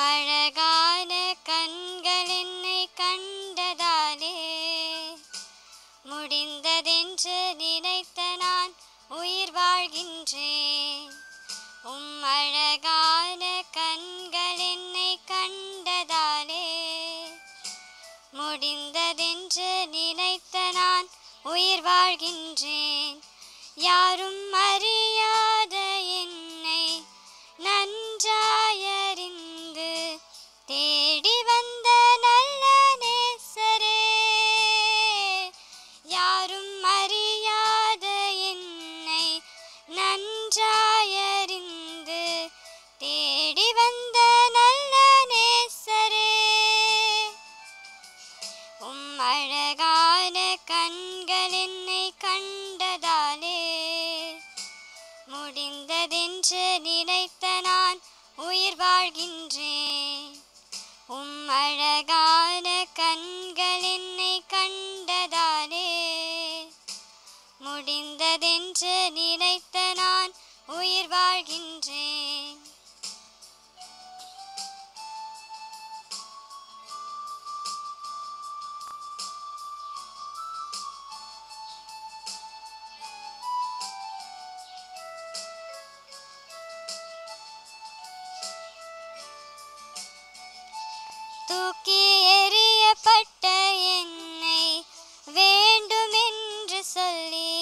அழகான கண்கள் என்னை கண்டதாலே முடிந்ததென்று நினைத்த நான் உயிர் வாழ்கின்றேன். அழகான கண்கள் என்னை கண்டதாலே முடிந்ததென்று நினைத்த நான் உயிர் வாழ்கின்றேன். யாரும் அறியாத என்னை நன்றாயறிந்து தேடி வந்த நல்ல நேசரே, யாரும் அறியாத என்னை நன்றாயறிந்து தேடி வந்த நல்ல நேசரே, அழகான கண்கள் என்னை கண்டதாலே முடிந்ததென்று நினைத்த நான் உயிர் வாழ்கின்றேன். அழகான கண்கள் என்னை கண்டதாலே முடிந்ததென்று நினைத்த நான் உயிர் வாழ்கின்றேன். தூக்கி எறியப்பட்ட என்னை வேண்டுமென்று சொல்லி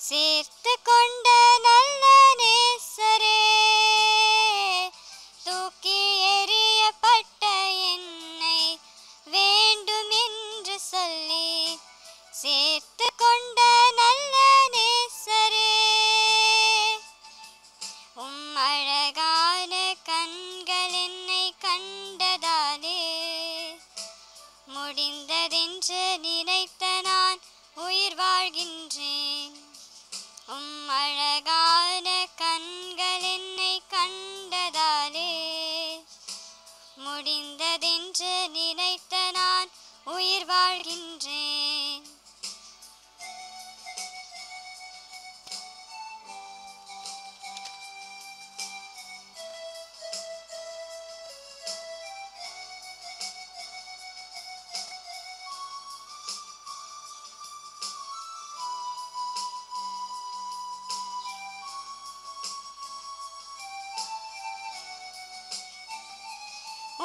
சேர்த்து கொண்ட நல்ல நேசரே, தூக்கி எறியப்பட்ட என்னை வேண்டுமென்று சொல்லி சேர்த்து கொண்ட நல்ல நேசரே, அழகான கண்கள் என்னை கண்டதாலே முடிந்ததென்று நினைத்த நான் உயிர் வாழ்கின்றேன். அழகான கண்கள் என்னை கண்டதாலே முடிந்ததென்று நினைத்த நான் உயிர் வாழ்கின்றேன்.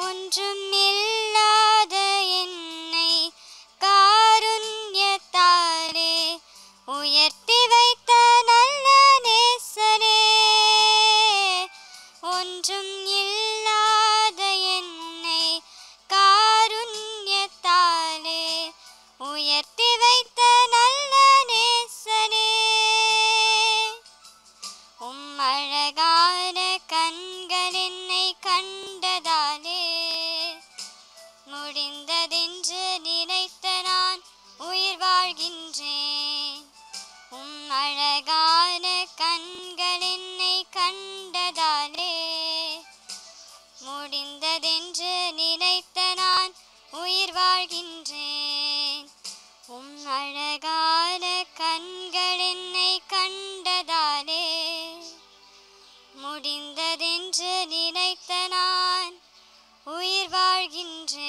ஒன்றும் இல்லாத என்னை காருண்யத்தாலே உயர்த்தி வைத்த நல்ல நேசரே, ஒன்றும் இல்லாத என்னை காருண்யத்தாலே உயர்த்தி வைத்த நல்ல நேசரே, அழகான கண்கள் என்னை கண்டதாலே முடிந்ததென்று நினைத்த நான் உயிர் வாழ்கின்றேன். அழகான கண்கள் என்னை கண்டதாலே முடிந்ததென்று நினைத்த நான் உயிர் வாழ்கின்றேன். அழகான கண்கள் என்னை கண்டதாலே முடிந்ததென்று நினைத்த நான் உயிர் வாழ்கின்றேன்.